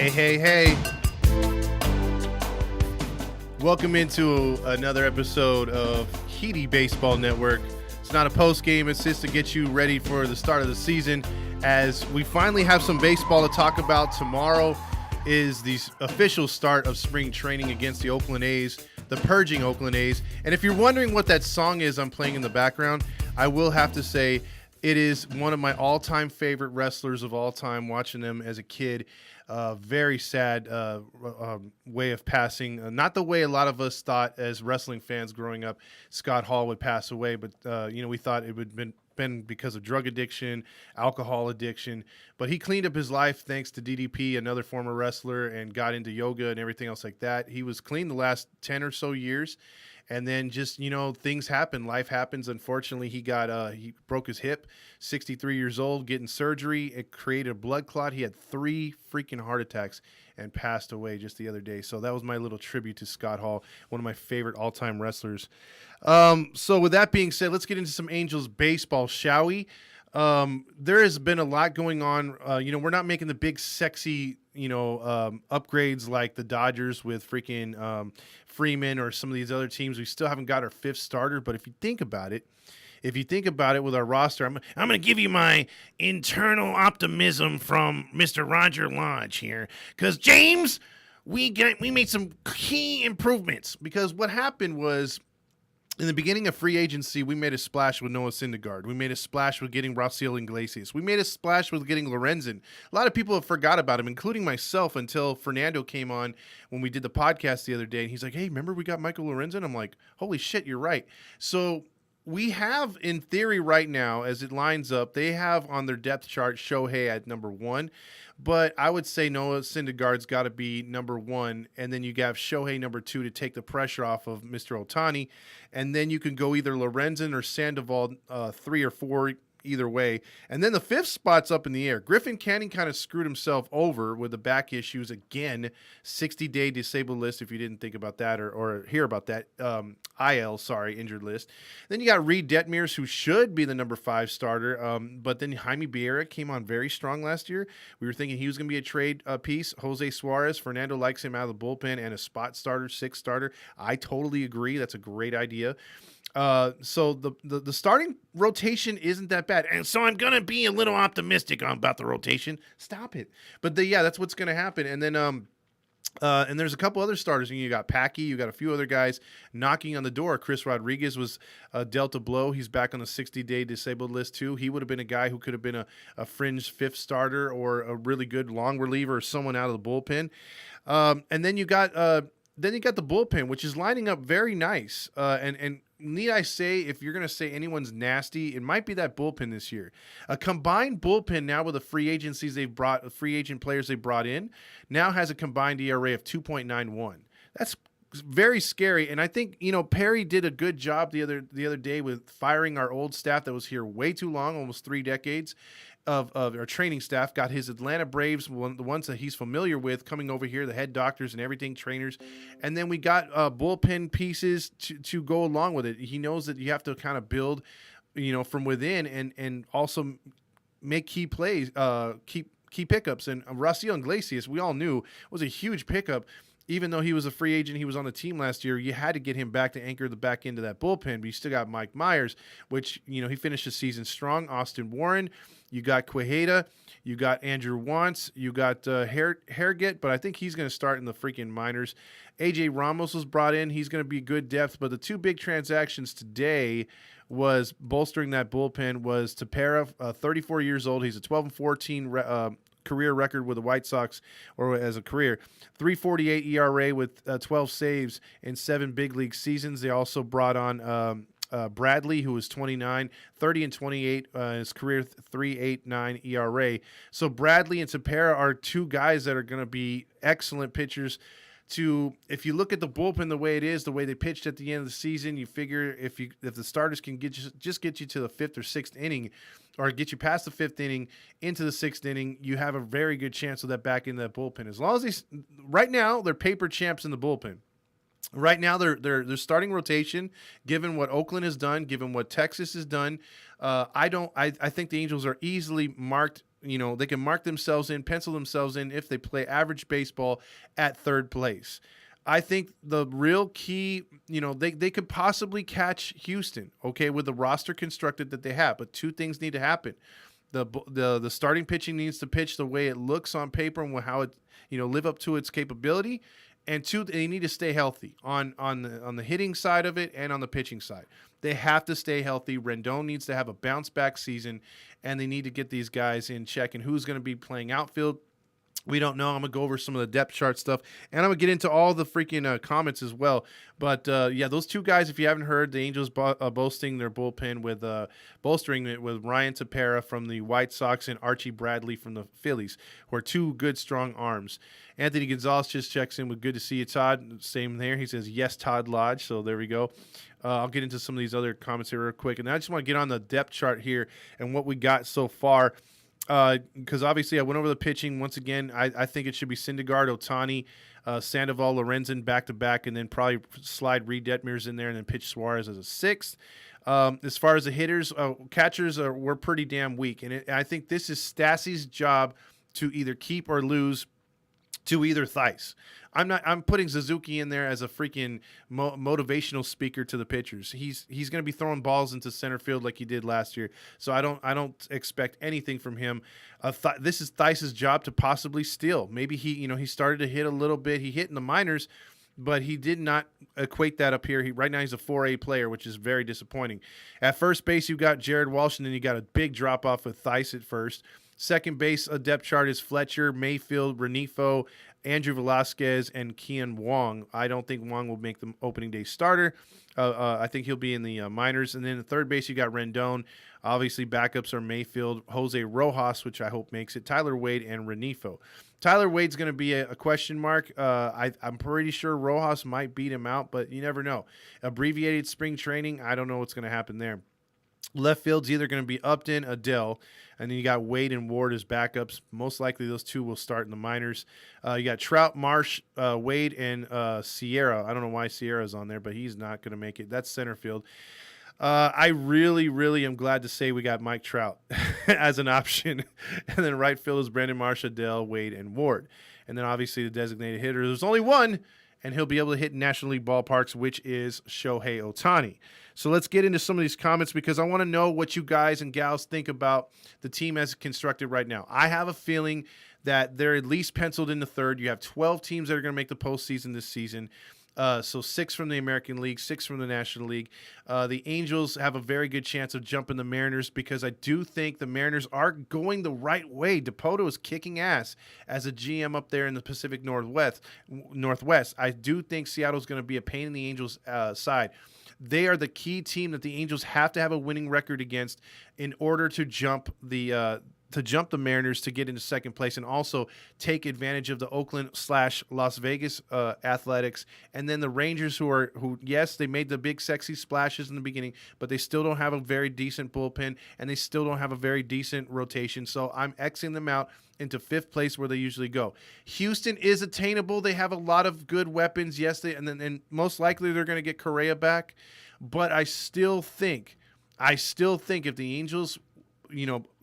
Hey, hey, hey. Welcome into another episode of Heady Baseball Network. It's not a post game, it's just to get you ready for the start of the season as we finally have some baseball to talk about. Tomorrow is the official start of spring training against the Oakland A's, the purging Oakland A's. And if you're wondering what that song is I'm playing in the background, I will have to say it is one of my all-time favorite wrestlers of all time, watching them as a kid. Very sad way of passing. Not the way a lot of us thought as wrestling fans growing up Scott Hall would pass away, but we thought it would been because of drug addiction, alcohol addiction. But he cleaned up his life thanks to DDP, another former wrestler, and got into yoga and everything else like that. He was clean the last 10 or so years. And then just, things happen. Life happens. Unfortunately, he broke his hip, 63 years old, getting surgery. It created a blood clot. He had 3 freaking heart attacks and passed away just the other day. So that was my little tribute to Scott Hall, one of my favorite all-time wrestlers. So with that being said, let's get into some Angels baseball, shall we? There has been a lot going on. We're not making the big sexy, upgrades like the Dodgers with freaking Freeman or some of these other teams. We still haven't got our 5th starter, but if you think about it with our roster, I'm going to give you my internal optimism from Mr. Roger Lodge here. Because, James, we made some key improvements. Because what happened was, in the beginning of free agency, we made a splash with Noah Syndergaard. We made a splash with getting Raisel Iglesias. We made a splash with getting Lorenzen. A lot of people have forgot about him, including myself, until Fernando came on when we did the podcast the other day. And he's like, hey, remember we got Michael Lorenzen? I'm like, holy shit, you're right. So we have, in theory right now, as it lines up, they have on their depth chart Shohei at number 1. But I would say Noah Syndergaard's got to be number 1, and then you have Shohei number 2 to take the pressure off of Mr. Ohtani, and then you can go either Lorenzen or Sandoval 3 or 4, either way. And then the 5th spot's up in the air. Griffin Canning kind of screwed himself over with the back issues again, 60-day disabled list if you didn't think about that or hear about that. Injured list. Then you got Reed Detmers, who should be the number 5 starter, but then Jaime Becerra came on very strong last year. We were thinking he was going to be a trade piece. Jose Suarez, Fernando likes him out of the bullpen and a spot starter, 6th starter. I totally agree. That's a great idea. So the starting rotation isn't that bad. And so I'm going to be a little optimistic about the rotation. Stop it. But that's what's going to happen. And then, and there's a couple other starters. You got Packy, you got a few other guys knocking on the door. Chris Rodriguez was dealt a blow. He's back on the 60-day disabled list too. He would have been a guy who could have been a fringe 5th starter or a really good long reliever or someone out of the bullpen. And then you got the bullpen, which is lining up very nice. And need I say, if you're going to say anyone's nasty, it might be that bullpen this year. A combined bullpen now with the free agent players they brought in, now has a combined ERA of 2.91. That's very scary. And I think, Perry did a good job the other day with firing our old staff that was here way too long, almost 3 decades. Of our training staff, got his Atlanta Braves, the ones that he's familiar with, coming over here, the head doctors and everything, trainers. And then we got bullpen pieces to go along with it. He knows that you have to kind of build, from within and also make key plays, key pickups. And Raisel Iglesias, we all knew, was a huge pickup. Even though he was a free agent, he was on the team last year, you had to get him back to anchor the back end of that bullpen. But you still got Mike Myers, which, he finished the season strong. Austin Warren, you got Quijada, you got Andrew Wantz, you got Hargett, but I think he's going to start in the freaking minors. AJ Ramos was brought in. He's going to be good depth. But the 2 big transactions today was bolstering that bullpen was Tepera, 34 years old. He's a 12-14 career record with the White Sox, or as a career, 3.48 ERA with 12 saves in 7 big league seasons. They also brought on Bradley, who was 29, 30-28, his career 3.89 ERA. So Bradley and Tepera are 2 guys that are going to be excellent pitchers. If you look at the bullpen the way it is, the way they pitched at the end of the season, you figure if the starters can get you to the 5th or 6th inning, or get you past the 5th inning into the 6th inning, you have a very good chance of that back in that bullpen. As long as right now they're paper champs in the bullpen. Right now, they're starting rotation. Given what Oakland has done, given what Texas has done, I think the Angels are easily marked they can mark themselves in, pencil themselves in if they play average baseball at third place. I think the real key, they could possibly catch Houston, okay, with the roster constructed that they have. But two things need to happen. The starting pitching needs to pitch the way it looks on paper and how it, live up to its capability. And two, they need to stay healthy on the hitting side of it and on the pitching side. They have to stay healthy. Rendon needs to have a bounce back season, and they need to get these guys in check. And who's going to be playing outfield? We don't know. I'm going to go over some of the depth chart stuff, and I'm going to get into all the freaking comments as well. But, those two guys, if you haven't heard, the Angels bolstering their bullpen with bolstering it with Ryan Tepera from the White Sox and Archie Bradley from the Phillies, who are two good, strong arms. Anthony Gonzalez just checks in with good to see you, Todd. Same there. He says, yes, Todd Lodge. So there we go. I'll get into some of these other comments here real quick. And I just want to get on the depth chart here and what we got so far. Because obviously I went over the pitching once again. I think it should be Syndergaard, Ohtani, Sandoval, Lorenzen back-to-back, and then probably slide Reed Detmers in there and then pitch Suarez as a sixth. As far as the hitters, catchers were pretty damn weak. And I think this is Stassi's job to either keep or lose to either Theis. I'm putting Suzuki in there as a freaking motivational speaker to the pitchers. He's going to be throwing balls into center field like he did last year. So I don't expect anything from him. This is Theis's job to possibly steal. Maybe he started to hit a little bit. He hit in the minors, but he did not equate that up here. Right now he's a 4A player, which is very disappointing. At first base, you got Jared Walsh, and then you got a big drop off with Theis at first. Second base, a depth chart is Fletcher, Mayfield, Renifo, Andrew Velasquez, and Kian Wong. I don't think Wong will make the opening day starter. I think he'll be in the minors. And then the third base, you got Rendon. Obviously, backups are Mayfield, Jose Rojas, which I hope makes it, Tyler Wade, and Renifo. Tyler Wade's going to be a question mark. I'm pretty sure Rojas might beat him out, but you never know. Abbreviated spring training, I don't know what's going to happen there. Left field's either going to be Upton, Adele, and then you got Wade and Ward as backups. Most likely those two will start in the minors. You got Trout, Marsh, Wade, and Sierra. I don't know why Sierra's on there, but he's not going to make it. That's center field. I really, really am glad to say we got Mike Trout as an option. And then right field is Brandon Marsh, Adele, Wade, and Ward. And then obviously the designated hitter. There's only one, and he'll be able to hit National League ballparks, which is Shohei Ohtani. So let's get into some of these comments because I want to know what you guys and gals think about the team as constructed right now. I have a feeling that they're at least penciled in the third. You have 12 teams that are going to make the postseason this season. So 6 from the American League, 6 from the National League. The Angels have a very good chance of jumping the Mariners because I do think the Mariners are going the right way. Dipoto is kicking ass as a GM up there in the Pacific Northwest. I do think Seattle's going to be a pain in the Angels' side. They are the key team that the Angels have to have a winning record against in order to jump the Mariners to get into second place and also take advantage of the Oakland/Las Vegas Athletics, and then the Rangers who yes, they made the big sexy splashes in the beginning, but they still don't have a very decent bullpen and they still don't have a very decent rotation. So I'm Xing them out into fifth place where they usually go. Houston is attainable. They have a lot of good weapons. Yes, and most likely they're going to get Correa back, but I still think if the Angels,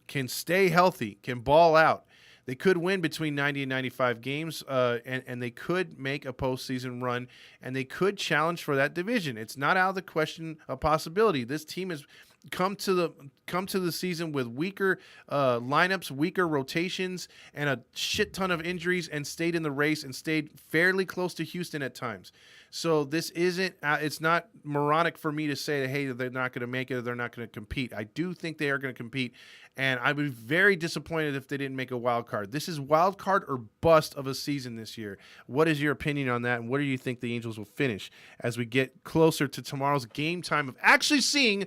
can stay healthy, can ball out, they could win between 90 and 95 games, and they could make a postseason run, and they could challenge for that division. It's not out of the question a possibility. This team has come to the season with weaker lineups, weaker rotations, and a shit ton of injuries, and stayed in the race and stayed fairly close to Houston at times. So this isn't it's not moronic for me to say that, hey, they're not going to make it or they're not going to compete. I do think they are going to compete, and I'd be very disappointed if they didn't make a wild card. This is wild card or bust of a season this year. What is your opinion on that, and where do you think the Angels will finish as we get closer to tomorrow's game time of actually seeing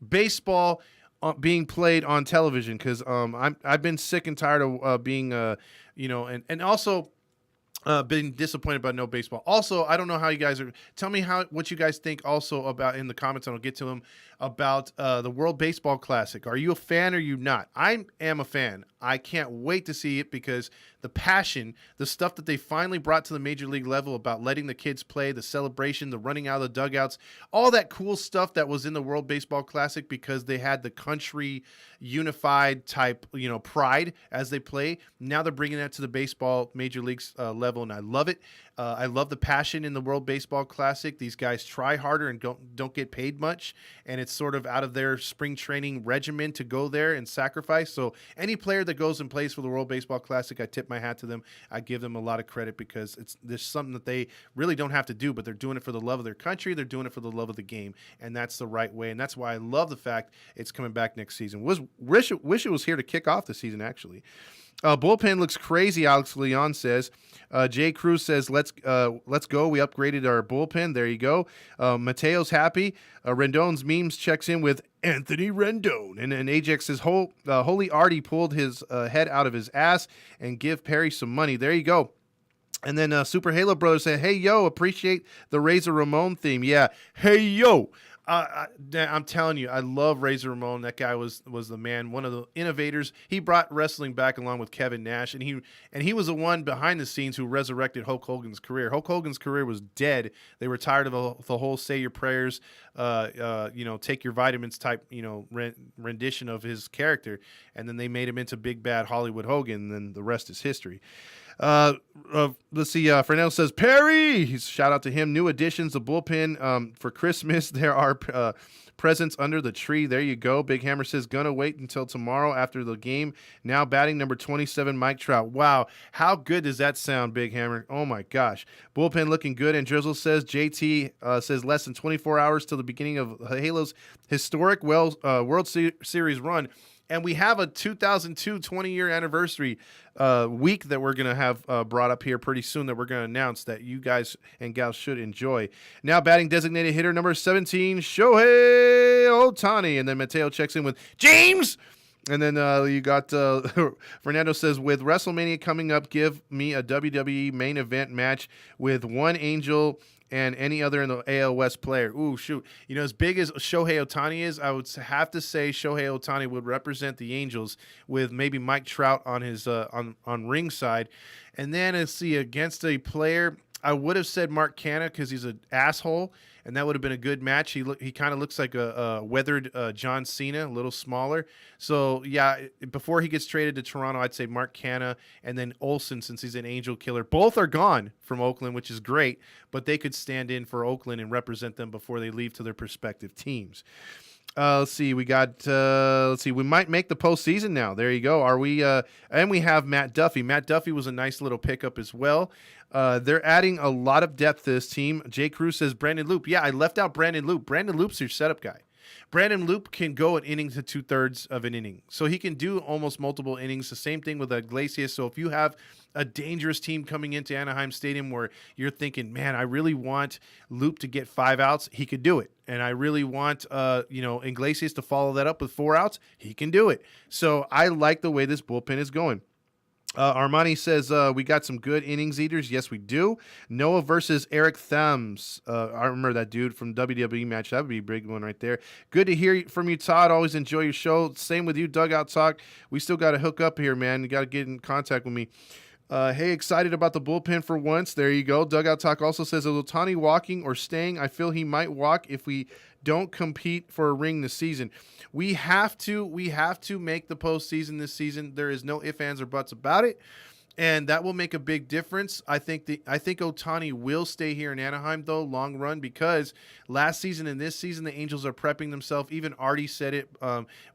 baseball being played on television? Because I've been sick and tired of being and also Been disappointed about no baseball. Also, I don't know how you guys are. Tell me what you guys think also about in the comments, and I'll get to them about the World Baseball Classic. Are you a fan or are you not? I am a fan. I can't wait to see it because the passion, the stuff that they finally brought to the major league level about letting the kids play, the celebration, the running out of the dugouts, all that cool stuff that was in the World Baseball Classic because they had the country unified type, pride as they play. Now they're bringing that to the baseball major leagues level, and I love it. I love the passion in the World Baseball Classic. These guys try harder and don't get paid much, and it's sort of out of their spring training regimen to go there and sacrifice. So any player that goes and plays for the World Baseball Classic, I tip my hat to them. I give them a lot of credit because there's something that they really don't have to do, but they're doing it for the love of their country. They're doing it for the love of the game, and that's the right way. And that's why I love the fact it's coming back next season. Wish it was here to kick off the season, actually. Bullpen looks crazy, Alex Leon says. Jay Cruz says, let's go. We upgraded our bullpen. There you go. Mateo's happy. Rendon's memes checks in with Anthony Rendon. And Ajax says, Holy Artie pulled his head out of his ass and give Perry some money. There you go. And then Super Halo Brothers said, hey, yo, appreciate the Razor Ramon theme. Yeah, hey, yo. I'm telling you, I love Razor Ramon. That guy was the man, one of the innovators. He brought wrestling back along with Kevin Nash, and he was the one behind the scenes who resurrected Hulk Hogan's career. Hulk Hogan's career was dead. They were tired of the whole say your prayers, take your vitamins type, rendition of his character, and then they made him into big bad Hollywood Hogan, and then the rest is history. Let's see. Fernando says, Perry! Shout out to him. New additions, the bullpen for Christmas. There are presents under the tree. There you go. Big Hammer says, gonna wait until tomorrow after the game. Now batting number 27, Mike Trout. Wow. How good does that sound, Big Hammer? Oh, my gosh. Bullpen looking good. And Drizzle says, JT says less than 24 hours till the beginning of Halo's historic World Series run. And we have a 2002 20-year anniversary week that we're going to have brought up here pretty soon that we're going to announce that you guys and gals should enjoy. Now batting designated hitter number 17, Shohei Ohtani. And then Mateo checks in with James. And then you got Fernando says, with WrestleMania coming up, give me a WWE main event match with one Angel and any other in the AL West player. Ooh, shoot. As big as Shohei Ohtani is, I would have to say Shohei Ohtani would represent the Angels with maybe Mike Trout on his on ringside. And then let's see, against a player, I would have said Mark Canha because he's an asshole, and that would have been a good match. He kind of looks like a weathered John Cena, a little smaller. So, yeah, before he gets traded to Toronto, I'd say Mark Canha and then Olsen since he's an Angel killer. Both are gone from Oakland, which is great, but they could stand in for Oakland and represent them before they leave to their respective teams. Let's see. We got. We might make the postseason now. There you go. Are we? And we have Matt Duffy. Matt Duffy was a nice little pickup as well. They're adding a lot of depth to this team. Jay Cruz says Brandon Loop. Yeah, I left out Brandon Loop. Brandon Loop's your setup guy. Brandon Loop can go an inning to 2/3 of an inning. So he can do almost multiple innings. The same thing with Iglesias. So if you have a dangerous team coming into Anaheim Stadium where you're thinking, man, I really want Loop to get 5 outs, he could do it. And I really want, Iglesias to follow that up with 4 outs, he can do it. So I like the way this bullpen is going. Armani says, we got some good innings eaters. Yes, we do. Noah versus Eric Thumbs. I remember that dude from WWE match. That would be a big one right there. Good to hear from you, Todd. Always enjoy your show. Same with you, Dugout Talk. We still got to hook up here, man. You got to get in contact with me. Hey, excited about the bullpen for once. There you go. Dugout Talk also says, is Ohtani walking or staying? I feel he might walk if we don't compete for a ring this season. We have to make the postseason this season. There is no ifs, ands, or buts about it. And that will make a big difference. I think Ohtani will stay here in Anaheim, though, long run, because last season and this season, the Angels are prepping themselves. Even Artie said it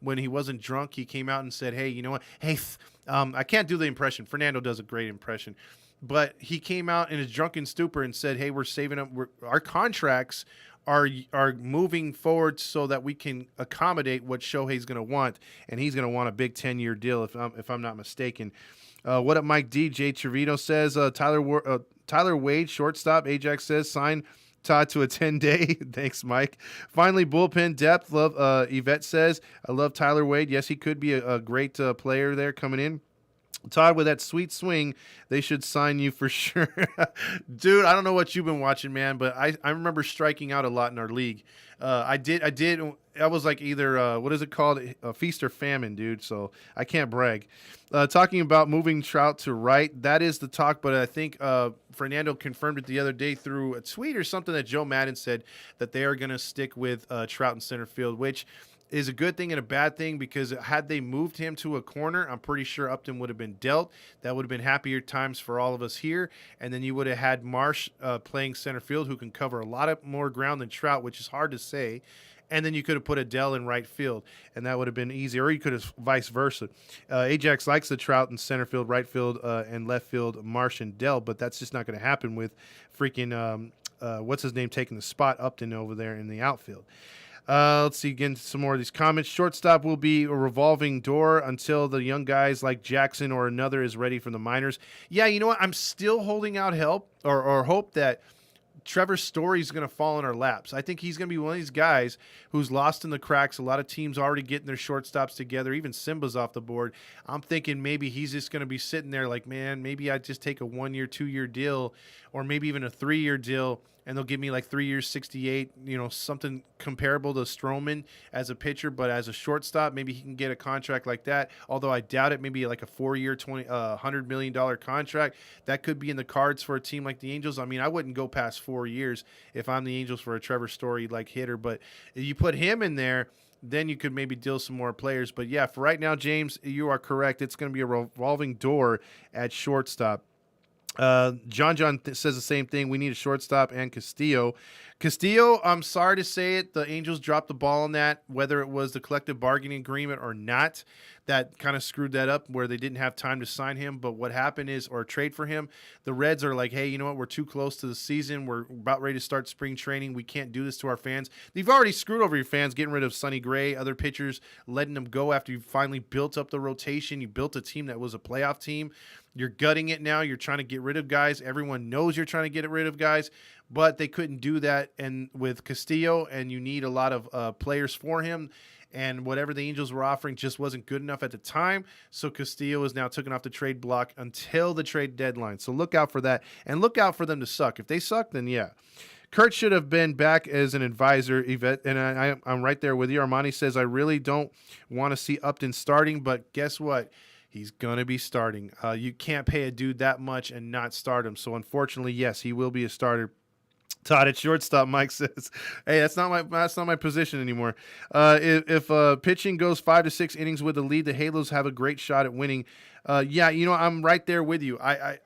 when he wasn't drunk. He came out and said, hey, you know what? Hey, I can't do the impression. Fernando does a great impression. But he came out in his drunken stupor and said, hey, we're saving up. Our contracts are moving forward so that we can accommodate what Shohei's going to want. And he's going to want a big 10-year deal, if I'm not mistaken. What up, Mike D? Jay Trevino says, Tyler Wade, shortstop. Ajax says, sign Todd to a 10-day. Thanks, Mike. Finally, bullpen depth. Love. Yvette says, I love Tyler Wade. Yes, he could be a great player there coming in. Todd, with that sweet swing, they should sign you for sure. Dude, I don't know what you've been watching, man, but I remember striking out a lot in our league. I was like either, what is it called? Feast or famine, dude, so I can't brag. Talking about moving Trout to right, that is the talk, but I think Fernando confirmed it the other day through a tweet or something that Joe Madden said that they are going to stick with Trout in center field, which is a good thing and a bad thing, because had they moved him to a corner, I'm pretty sure Upton would have been dealt. That would have been happier times for all of us here. And then you would have had Marsh playing center field, who can cover a lot of more ground than Trout, which is hard to say. And then you could have put Adele in right field, and that would have been easy. Or you could have vice versa. Ajax likes the Trout in center field, right field, and left field, Marsh and Dell, but that's just not going to happen with freaking, what's his name, taking the spot, Upton, over there in the outfield. Let's see, again, some more of these comments. Shortstop will be a revolving door until the young guys like Jackson or another is ready from the minors. Yeah, you know what? I'm still holding out help or hope that Trevor Story's going to fall in our laps. I think he's going to be one of these guys who's lost in the cracks. A lot of teams already getting their shortstops together. Even Simba's off the board. I'm thinking maybe he's just going to be sitting there like, man, maybe I just take a 1-year, 2-year deal, or maybe even a 3-year deal, and they'll give me like 3 years, 68, something comparable to Stroman as a pitcher, but as a shortstop, maybe he can get a contract like that. Although I doubt it, maybe like a 4-year, $100 million contract. That could be in the cards for a team like the Angels. I mean, I wouldn't go past 4 years if I'm the Angels for a Trevor Story like hitter, but if you put him in there, then you could maybe deal some more players. But yeah, for right now, James, you are correct. It's going to be a revolving door at shortstop. John says the same thing. We need a shortstop and Castillo. Castillo, I'm sorry to say it, the Angels dropped the ball on that, whether it was the collective bargaining agreement or not. That kind of screwed that up where they didn't have time to sign him. But what happened is, or trade for him, the Reds are like, hey, you know what? We're too close to the season. We're about ready to start spring training. We can't do this to our fans. You've already screwed over your fans, getting rid of Sonny Gray, other pitchers, letting them go after you finally built up the rotation. You built a team that was a playoff team. You're gutting it now. You're trying to get rid of guys. Everyone knows you're trying to get rid of guys, but they couldn't do that. And with Castillo, and you need a lot of players for him. And whatever the Angels were offering just wasn't good enough at the time. So Castillo is now taken off the trade block until the trade deadline. So look out for that, and look out for them to suck. If they suck, then yeah. Kurt should have been back as an advisor, Yvette, and I'm right there with you. Armani says, I really don't want to see Upton starting, but guess what? He's going to be starting. You can't pay a dude that much and not start him. So unfortunately, yes, he will be a starter. Todd at shortstop, Mike says, hey, that's not my position anymore. If pitching goes 5 to 6 innings with a lead, the Halos have a great shot at winning. Yeah, I'm right there with you. I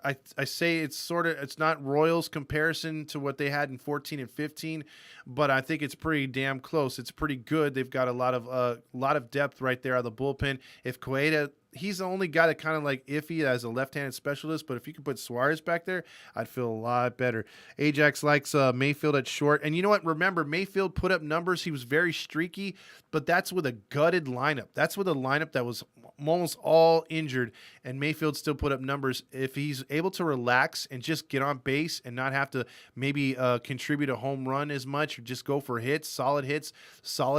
say it's not Royals comparison to what they had in 14 and 15, but I think it's pretty damn close. It's pretty good. They've got a lot of depth right there on the bullpen. If Cueta, he's the only guy that kind of like iffy as a left-handed specialist, but if you could put Suarez back there, I'd feel a lot better. Ajax likes Mayfield at short. And you know what? Remember, Mayfield put up numbers. He was very streaky, but that's with a gutted lineup. That's with a lineup that was almost all injured, and Mayfield still put up numbers. If he's able to relax and just get on base and not have to maybe contribute a home run as much, or just go for hits, solid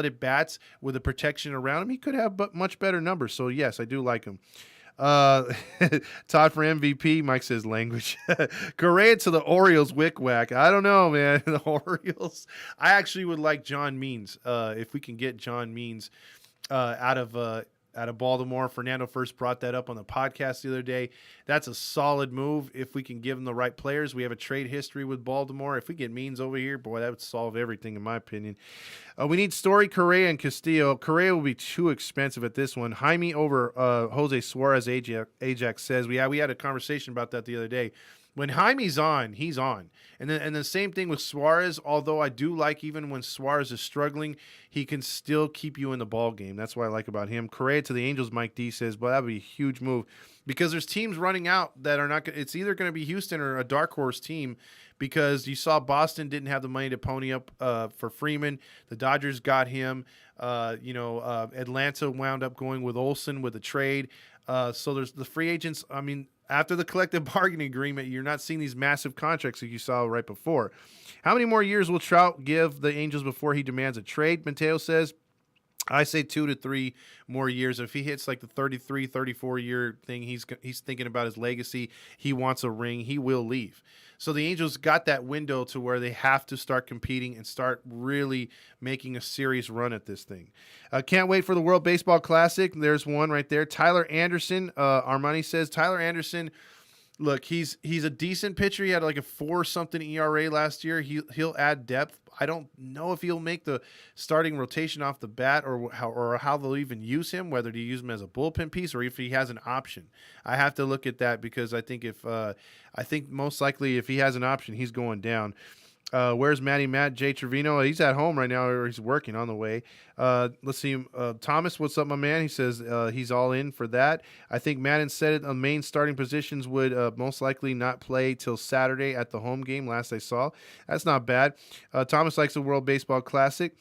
at bats with the protection around him, he could have much better numbers. So yes, I do like him. Todd for MVP. Mike says language. Correa to the Orioles, wick whack. I don't know, man. The Orioles. I actually would like John Means. If we can get John Means out of Baltimore. Fernando first brought that up on the podcast the other day. That's a solid move if we can give them the right players. We have a trade history with Baltimore. If we get Means over here, boy, that would solve everything in my opinion. We need Story, Correa, and Castillo. Correa will be too expensive at this one. Jaime over Jose Suarez, Ajax says. We had a conversation about that the other day. When Jaime's on, he's on. And the same thing with Suarez, although I do like even when Suarez is struggling, he can still keep you in the ball game. That's what I like about him. Correa to the Angels, Mike D says, well, that would be a huge move because there's teams running out that are not – it's either going to be Houston or a dark horse team because you saw Boston didn't have the money to pony up for Freeman. The Dodgers got him. Atlanta wound up going with Olsen with a trade. So there's the free agents. I mean – after the collective bargaining agreement, you're not seeing these massive contracts like you saw right before. How many more years will Trout give the Angels before he demands a trade? Mateo says. I say 2 to 3 more years. If he hits like the 33, 34 year thing, he's thinking about his legacy. He wants a ring. He will leave. So the Angels got that window to where they have to start competing and start really making a serious run at this thing. Can't wait for the World Baseball Classic. There's one right there. Tyler Anderson. Armani says Tyler Anderson. Look, he's a decent pitcher. He had like a 4-something ERA last year. He'll add depth. I don't know if he'll make the starting rotation off the bat or how they'll even use him, whether to use him as a bullpen piece or if he has an option. I have to look at that because I think most likely if he has an option, he's going down. Where's Matty Matt? Jay Trevino? He's at home right now, or he's working on the way. Let's see. Thomas, what's up, my man? He says he's all in for that. I think Madden said it. The main starting positions would most likely not play till Saturday at the home game, last I saw. That's not bad. Thomas likes the World Baseball Classic.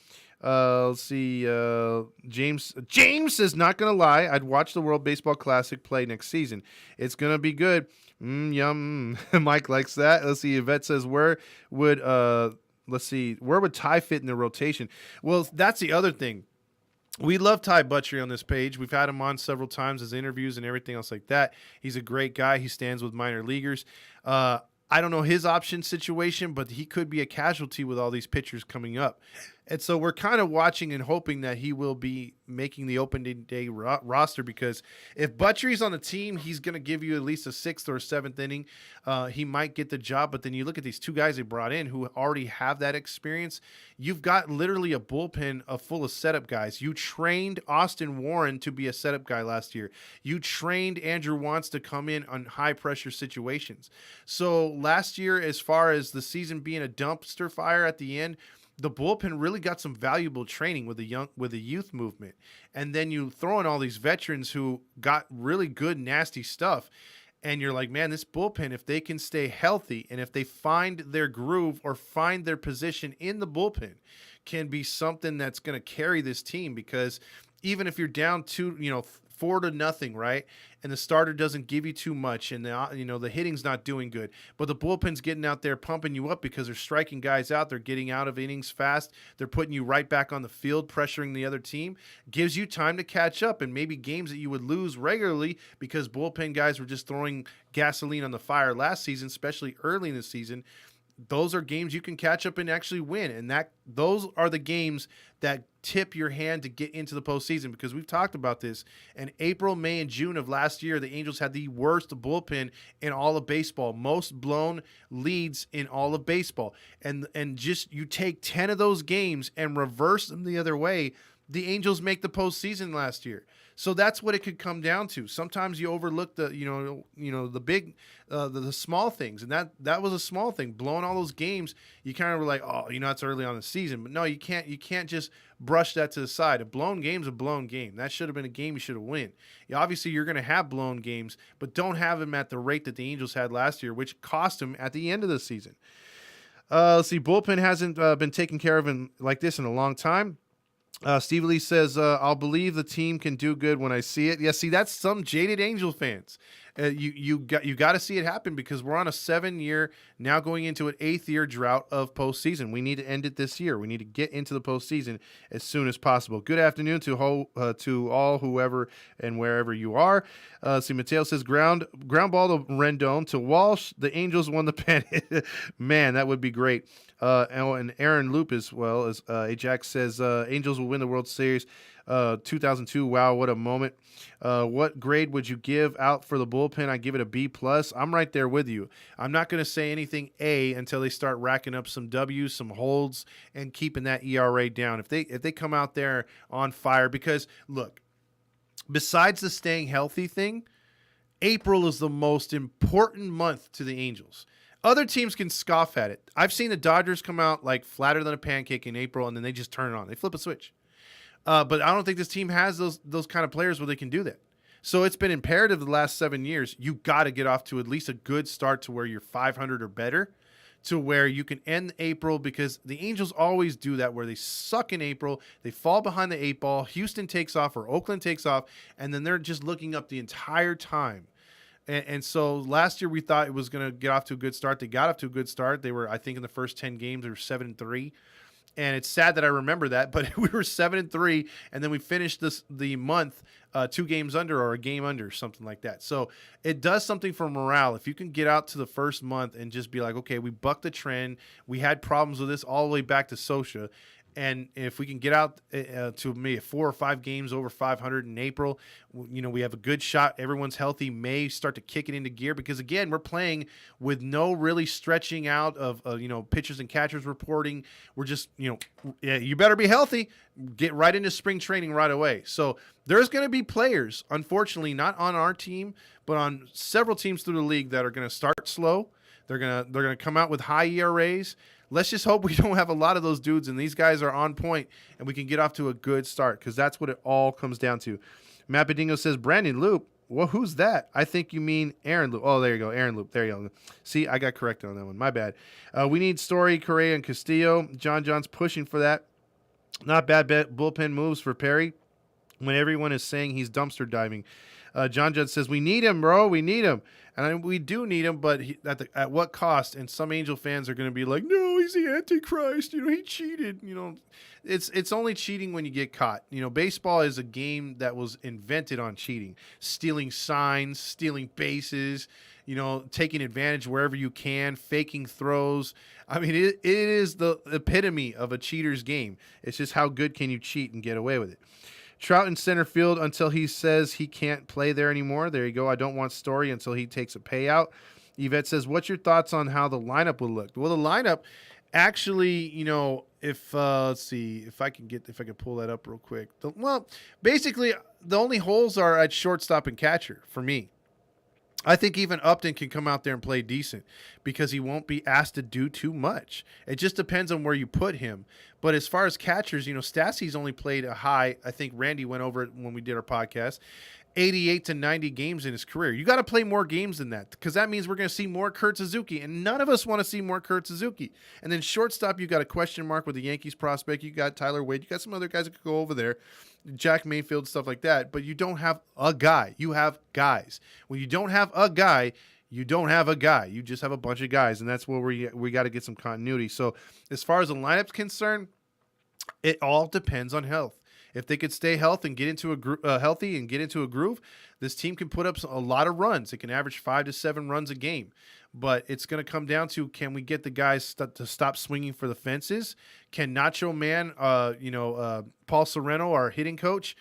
Let's see. James says, not going to lie, I'd watch the World Baseball Classic play next season. It's going to be good. Yum. Mike likes that. Let's see. Yvette says, where would Ty fit in the rotation? Well, that's the other thing. We love Ty Buttrey on this page. We've had him on several times as interviews and everything else like that. He's a great guy. He stands with minor leaguers. I don't know his option situation, but he could be a casualty with all these pitchers coming up. And so we're kind of watching and hoping that he will be making the opening day roster, because if Buttrey's on the team, he's going to give you at least a 6th or 7th inning. He might get the job, but then you look at these two guys they brought in who already have that experience. You've got literally a bullpen full of setup guys. You trained Austin Warren to be a setup guy last year. You trained Andrew Wants to come in on high-pressure situations. So last year, as far as the season being a dumpster fire at the end, the bullpen really got some valuable training with the youth movement. And then you throw in all these veterans who got really good, nasty stuff. And you're like, man, this bullpen, if they can stay healthy and if they find their groove or find their position in the bullpen, can be something that's going to carry this team. Because even if you're down 4-0, right, and the starter doesn't give you too much, and the hitting's not doing good, but the bullpen's getting out there pumping you up because they're striking guys out, they're getting out of innings fast, they're putting you right back on the field, pressuring the other team, gives you time to catch up, and maybe games that you would lose regularly because bullpen guys were just throwing gasoline on the fire last season, especially early in the season. Those are games you can catch up and actually win, and those are the games that tip your hand to get into the postseason, because we've talked about this. In April, May, and June of last year, the Angels had the worst bullpen in all of baseball, most blown leads in all of baseball, and just you take 10 of those games and reverse them the other way, the Angels make the postseason last year. So that's what it could come down to. Sometimes you overlook the the big the small things, and that was a small thing. Blowing all those games, you kind of were like, oh, it's early on the season, but no, you can't just brush that to the side. A blown game's a blown game. That should have been a game you should have won. Obviously, you're going to have blown games, but don't have them at the rate that the Angels had last year, which cost them at the end of the season. Let's see, bullpen hasn't been taken care of like this in a long time. Steve Lee says, I'll believe the team can do good when I see it. Yeah, see, that's some jaded Angel fans. You got to see it happen, because we're on a 7-year, now going into an 8th-year drought of postseason. We need to end it this year. We need to get into the postseason as soon as possible. Good afternoon to all, whoever and wherever you are. See, Mateo says, ground ball to Rendon to Walsh. The Angels won the pennant. Man, that would be great. And Aaron Loop as well as Ajax says, Angels will win the World Series 2002. Wow, what a moment. What grade would you give out for the bullpen? I give it a B+. I'm right there with you. I'm not going to say anything A until they start racking up some W's, some holds, and keeping that ERA down. If they come out there on fire, because look, besides the staying healthy thing, April is the most important month to the Angels. Other teams can scoff at it. I've seen the Dodgers come out like flatter than a pancake in April, and then they just turn it on. They flip a switch. But I don't think this team has those kind of players where they can do that. So it's been imperative the last 7 years. You got to get off to at least a good start to where you're 500 or better, to where you can end April, because the Angels always do that, where they suck in April, they fall behind the 8 ball, Houston takes off or Oakland takes off, and then they're just looking up the entire time. And so last year we thought it was going to get off to a good start. They got off to a good start. They were, I think, in the first 10 games, they were 7-3. And it's sad that I remember that, but we were 7-3, and then we finished the month 2 games under or a game under, something like that. So it does something for morale. If you can get out to the first month and just be like, okay, we bucked the trend. We had problems with this all the way back to Socia. And if we can get out to maybe 4 or 5 games over 500 in April, we have a good shot. Everyone's healthy. May start to kick it into gear because, again, we're playing with no really stretching out of, pitchers and catchers reporting. We're just, you better be healthy. Get right into spring training right away. So there's going to be players, unfortunately, not on our team, but on several teams through the league that are going to start slow. They're gonna come out with high ERAs. Let's just hope we don't have a lot of those dudes, and these guys are on point, and we can get off to a good start because that's what it all comes down to. Matt Bedingo says, Brandon Loop. Well, who's that? I think you mean Aaron Loop. Oh, there you go, Aaron Loop. There you go. See, I got corrected on that one. My bad. We need Story, Correa, and Castillo. John's pushing for that. Not bad bullpen moves for Perry when everyone is saying he's dumpster diving. John says, we need him, bro. We need him. And we do need him, but at what cost? And some Angel fans are going to be like, no, he's the Antichrist. He cheated. It's only cheating when you get caught. Baseball is a game that was invented on cheating, stealing signs, stealing bases, taking advantage wherever you can, faking throws. I mean, it is the epitome of a cheater's game. It's just how good can you cheat and get away with it. Trout in center field until he says he can't play there anymore. There you go. I don't want Story until he takes a payout. Yvette says, what's your thoughts on how the lineup will look? Well, the lineup actually, if let's see if I can pull that up real quick. Basically the only holes are at shortstop and catcher for me. I think even Upton can come out there and play decent because he won't be asked to do too much. It just depends on where you put him. But as far as catchers, Stassi's only played a high. I think Randy went over it when we did our podcast. 88 to 90 games in his career. You got to play more games than that because that means we're going to see more Kurt Suzuki, and none of us want to see more Kurt Suzuki. And then shortstop, you got a question mark with the Yankees prospect. You got Tyler Wade. You got some other guys that could go over there, Jack Mayfield, stuff like that. But you don't have a guy. You have guys. When you don't have a guy, you don't have a guy. You just have a bunch of guys, and that's where we got to get some continuity. So as far as the lineup's concerned, it all depends on health. If they could stay healthy and get into a groove, this team can put up a lot of runs. It can average 5 to 7 runs a game. But it's going to come down to, can we get the guys to stop swinging for the fences? Can Nacho Man, Paul Sereno, our hitting coach,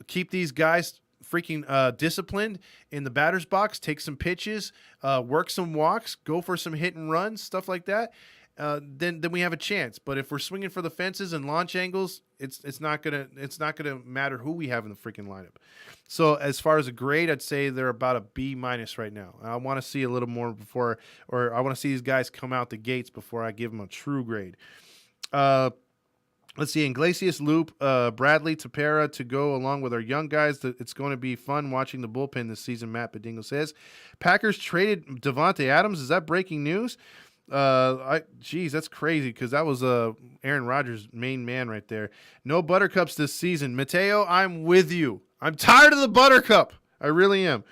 keep these guys freaking disciplined in the batter's box, take some pitches, work some walks, go for some hit and runs, stuff like that? Then we have a chance. But if we're swinging for the fences and launch angles, it's not gonna matter who we have in the freaking lineup. So as far as a grade, I'd say they're about a B- right now. I want to see a little more I want to see these guys come out the gates before I give them a true grade. Let's see, Iglesias, Loop, Bradley, Tapera to go along with our young guys. It's going to be fun watching the bullpen this season, Matt Bedingo says. Packers traded Devontae Adams. Is that breaking news? That's crazy because that was Aaron Rodgers' main man right there. No buttercups this season. Mateo, I'm with you. I'm tired of the buttercup. I really am.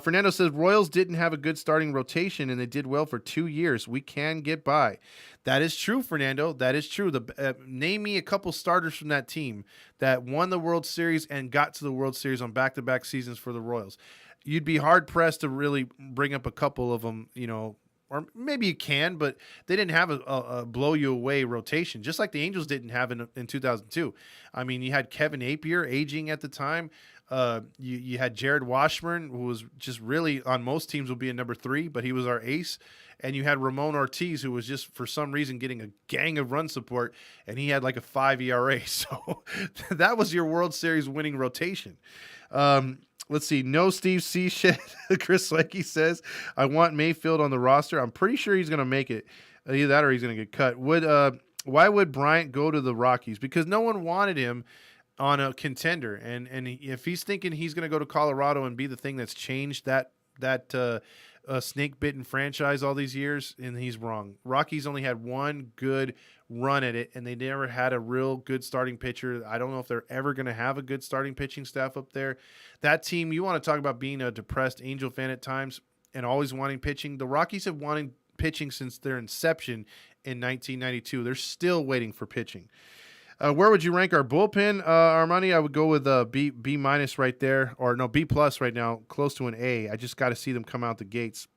Fernando says Royals didn't have a good starting rotation and they did well for 2 years. We can get by. That is true, Fernando. That is true. Name me a couple starters from that team that won the World Series and got to the World Series on back-to-back seasons for the Royals. You'd be hard-pressed to really bring up a couple of them, or maybe you can, but they didn't have a blow-you-away rotation, just like the Angels didn't have in 2002. I mean, you had Kevin Appier aging at the time. You had Jared Washburn, who was just really, on most teams, would be a number 3, but he was our ace. And you had Ramon Ortiz, who was just, for some reason, getting a gang of run support, and he had like a 5 ERA. So that was your World Series winning rotation. Let's see. No Steve Seashed. Chris Swanky says, I want Mayfield on the roster. I'm pretty sure he's going to make it. Either that or he's going to get cut. Why would Bryant go to the Rockies? Because no one wanted him on a contender. And if he's thinking he's going to go to Colorado and be the thing that's changed that snake-bitten franchise all these years, and he's wrong. Rockies only had one good run at it, and they never had a real good starting pitcher. I don't know if they're ever going to have a good starting pitching staff up there. That team, you want to talk about being a depressed Angel fan at times and always wanting pitching. The Rockies have wanted pitching since their inception in 1992. They're still waiting for pitching. Where would you rank our bullpen, Armani? I would go with B minus right there, or no, B plus right now, close to an A. I just got to see them come out the gates.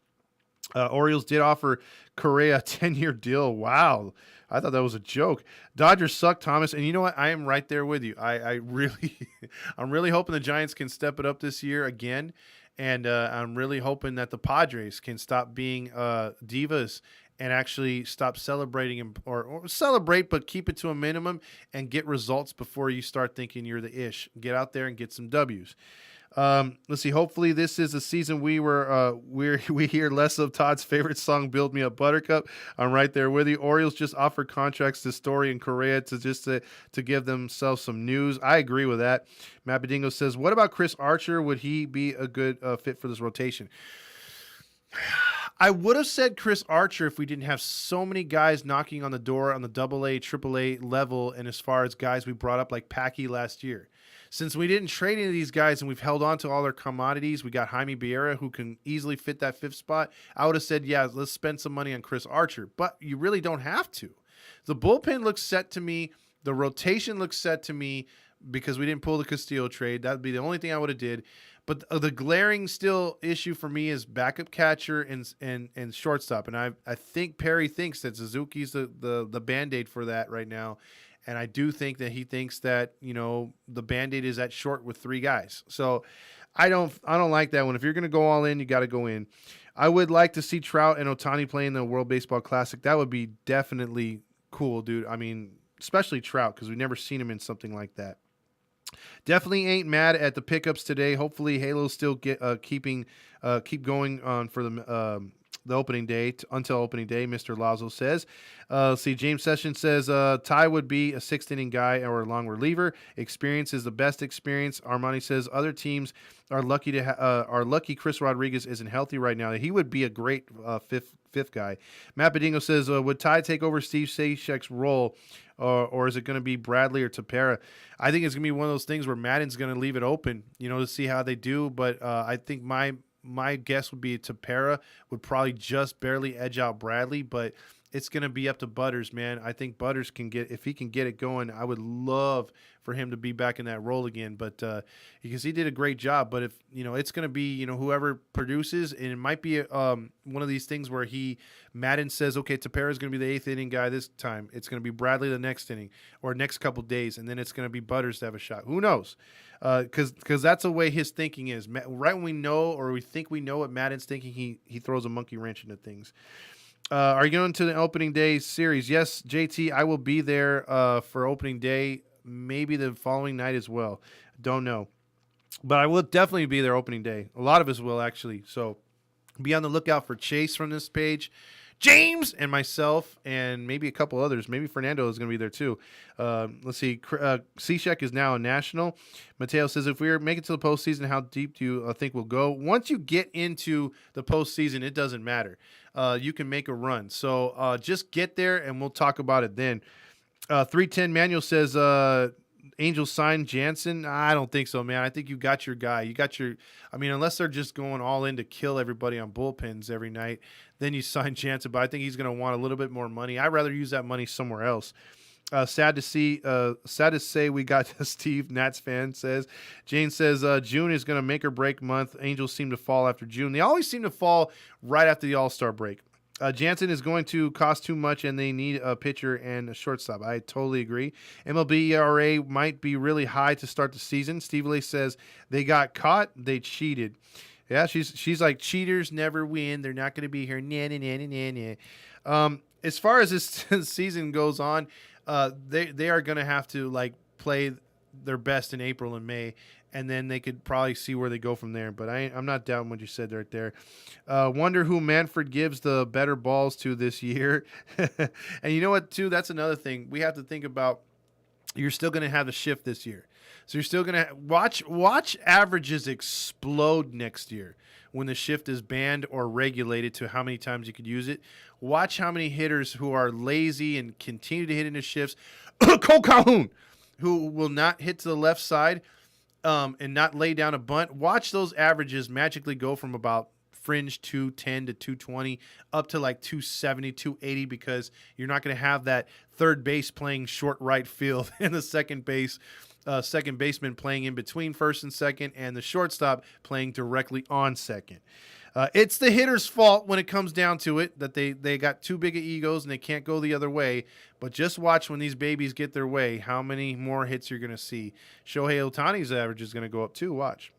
Orioles did offer Correa a 10-year deal. Wow. I thought that was a joke. Dodgers suck, Thomas. And you know what? I am right there with you. I really, I'm really hoping the Giants can step it up this year again. And I'm really hoping that the Padres can stop being divas and actually stop celebrating or celebrate, but keep it to a minimum and get results before you start thinking you're the ish. Get out there and get some W's. Let's see. Hopefully, this is a season we hear less of Todd's favorite song, "Build Me Up, Buttercup." I'm right there with you. Orioles just offered contracts to Story and Correa to give themselves some news. I agree with that. Matt Bedingo says, "What about Chris Archer? Would he be a good fit for this rotation?" I would have said Chris Archer if we didn't have so many guys knocking on the door on the AA, AAA level, and as far as guys we brought up like Packy last year. Since we didn't trade any of these guys and we've held on to all their commodities, we got Jaime Becerra who can easily fit that fifth spot. I would have said, yeah, let's spend some money on Chris Archer, but you really don't have to. The bullpen looks set to me. The rotation looks set to me because we didn't pull the Castillo trade. That would be the only thing I would have did. But the glaring still issue for me is backup catcher and shortstop. And I think Perry thinks that Suzuki's the Band-Aid for that right now. And I do think that he thinks that, the Band-Aid is at short with three guys. So I don't like that one. If you're going to go all in, you got to go in. I would like to see Trout and Ohtani play in the World Baseball Classic. That would be definitely cool, dude. I mean, especially Trout, because we've never seen him in something like that. Definitely ain't mad at the pickups today. Hopefully Halo's still keep going on for the opening day until opening day. Mr. Lazo says. See, James Sessions says Ty would be a sixth inning guy or a long reliever. Experience is the best experience. Armani says other teams are lucky Chris Rodriguez isn't healthy right now. He would be a great fifth guy. Matt Bedingo says would Ty take over Steve Cishek's role? Or is it going to be Bradley or Tepera? I think it's going to be one of those things where Madden's going to leave it open, to see how they do. But I think my guess would be Tepera would probably just barely edge out Bradley. But it's going to be up to Butters, man. I think Butters if he can get it going, I would love for him to be back in that role again. But because he did a great job. But if, it's going to be, whoever produces, and it might be one of these things where Madden says, okay, Tepera is going to be the eighth inning guy this time. It's going to be Bradley the next inning or next couple days. And then it's going to be Butters to have a shot. Who knows? Because that's the way his thinking is. Right when we know or we think we know what Madden's thinking, he throws a monkey wrench into things. Are you going to the opening day series? Yes, JT, I will be there for opening day, maybe the following night as well. Don't know. But I will definitely be there opening day. A lot of us will, actually. So be on the lookout for Chase from this page, James, and myself, and maybe a couple others. Maybe Fernando is going to be there too. Let's see. Cishek is now a national. Mateo says, if we make it to the postseason, how deep do you think we'll go? Once you get into the postseason, it doesn't matter. You can make a run. So just get there, and we'll talk about it then. 310 Manuel says, Angels sign Jansen? I don't think so, man. I think you got your guy. Unless they're just going all in to kill everybody on bullpens every night, then you sign Jansen. But I think he's going to want a little bit more money. I'd rather use that money somewhere else. Sad to say we got Steve, Nats fan, says. Jane says June is going to make or break month. Angels seem to fall after June. They always seem to fall right after the All-Star break. Jansen is going to cost too much, and they need a pitcher and a shortstop. I totally agree. MLB ERA might be really high to start the season. Steve Lee says they got caught. They cheated. Yeah, she's like, cheaters never win. They're not going to be here. As far as this season goes on, they are going to have to play their best in April and May, and then they could probably see where they go from there. But I'm not doubting what you said right there. Wonder who Manfred gives the better balls to this year. And you know what, too? That's another thing we have to think about. You're still going to have a shift this year. So you're still going to watch averages explode next year when the shift is banned or regulated to how many times you could use it. Watch how many hitters who are lazy and continue to hit into shifts. Cole Calhoun, who will not hit to the left side and not lay down a bunt. Watch those averages magically go from about fringe 210 to 220 up to like 270, 280 because you're not going to have that third base playing short right field and the second baseman playing in between first and second and the shortstop playing directly on second. It's the hitter's fault when it comes down to it that they got too big of egos and they can't go the other way. But just watch when these babies get their way, how many more hits you're going to see. Shohei Ohtani's average is going to go up too. Watch.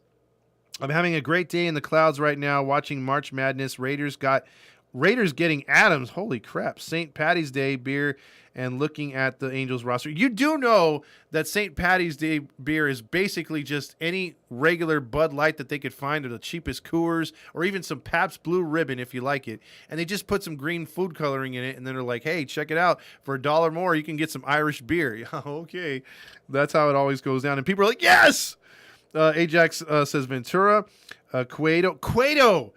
I'm having a great day in the clouds right now watching March Madness. Raiders getting Adams. Holy crap. St. Patty's Day beer and looking at the Angels roster. You do know that St. Patty's Day beer is basically just any regular Bud Light that they could find or the cheapest Coors or even some Pabst Blue Ribbon if you like it. And they just put some green food coloring in it and then they're like, hey, check it out. For $1 more, you can get some Irish beer. Okay. That's how it always goes down. And people are like, yes! Ajax says Ventura. Cueto.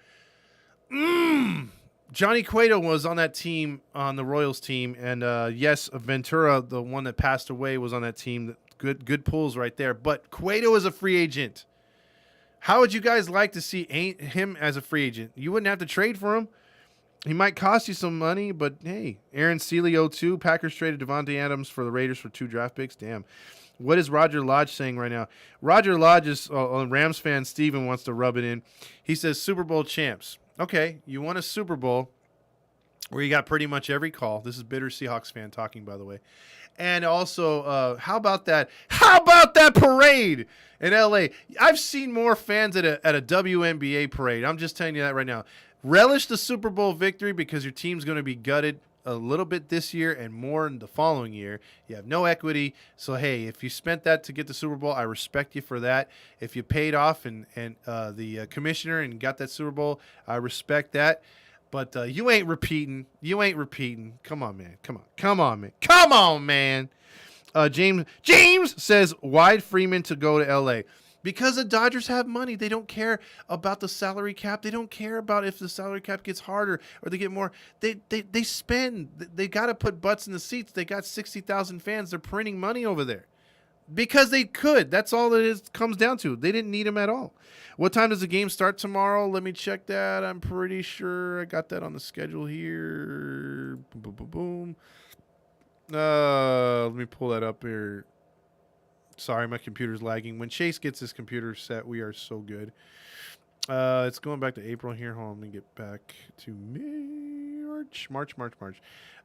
Johnny Cueto was on that team, on the Royals team, and yes, Ventura, the one that passed away, was on that team. Good pulls right there. But Cueto is a free agent. How would you guys like to see him as a free agent? You wouldn't have to trade for him. He might cost you some money, but hey, Aaron Seeley 0-2. Packers traded Devontae Adams for the Raiders for 2 draft picks. Damn. What is Roger Lodge saying right now? Roger Lodge is Rams fan. Steven wants to rub it in. He says Super Bowl champs. Okay, you won a Super Bowl where you got pretty much every call. This is bitter Seahawks fan talking, by the way. And also, how about that? How about that parade in LA? I've seen more fans at a WNBA parade. I'm just telling you that right now. Relish the Super Bowl victory because your team's going to be gutted a little bit this year and more in the following year. You have no equity. So, hey, if you spent that to get the Super Bowl, I respect you for that. If you paid off and the commissioner and got that Super Bowl, I respect that. But you ain't repeating. Come on, man. Come on, man. James says Wide Freeman to go to L.A. Because the Dodgers have money. They don't care about the salary cap. They don't care about if the salary cap gets harder or they get more. They spend. They got to put butts in the seats. They got 60,000 fans. They're printing money over there. Because they could. That's all it comes down to. They didn't need him at all. What time does the game start tomorrow? Let me check that. I'm pretty sure I got that on the schedule here. Boom. Let me pull that up here. Sorry, my computer's lagging. When Chase gets his computer set, we are so good. It's going back to April here. Hold on, let me get back to March.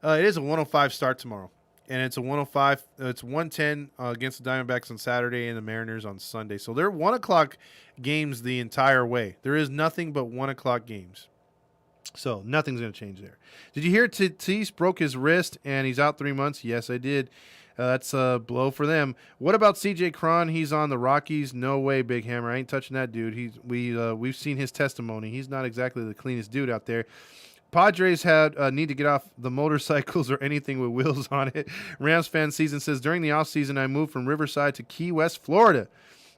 It is a 105 start tomorrow. And it's a 105. It's 110 against the Diamondbacks on Saturday and the Mariners on Sunday. So they're 1 o'clock games the entire way. There is nothing but 1 o'clock games. So nothing's going to change there. Did you hear Tatis broke his wrist and he's out 3 months? Yes, I did. That's a blow for them. What about CJ Cron? He's on the Rockies. No way, Big Hammer. I ain't touching that dude. We've seen his testimony. He's not exactly the cleanest dude out there. Padres need to get off the motorcycles or anything with wheels on it. Rams fan season says, during the offseason, I moved from Riverside to Key West, Florida.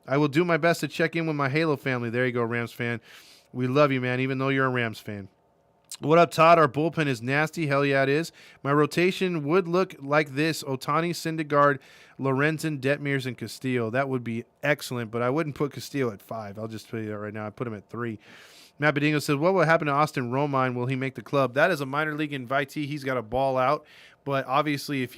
I will do my best to check in with my Halo family. There you go, Rams fan. We love you, man, even though you're a Rams fan. What up, Todd? Our bullpen is nasty. Hell yeah, it is. My rotation would look like this: Ohtani, Syndergaard, Lorenzen, Detmers, and Castillo. That would be excellent, but I wouldn't put Castillo at 5. I'll just tell you that right now. I put him at 3. Matt Bedingo says, what will happen to Austin Romine? Will he make the club? That is a minor league invitee. He's got a ball out, but obviously if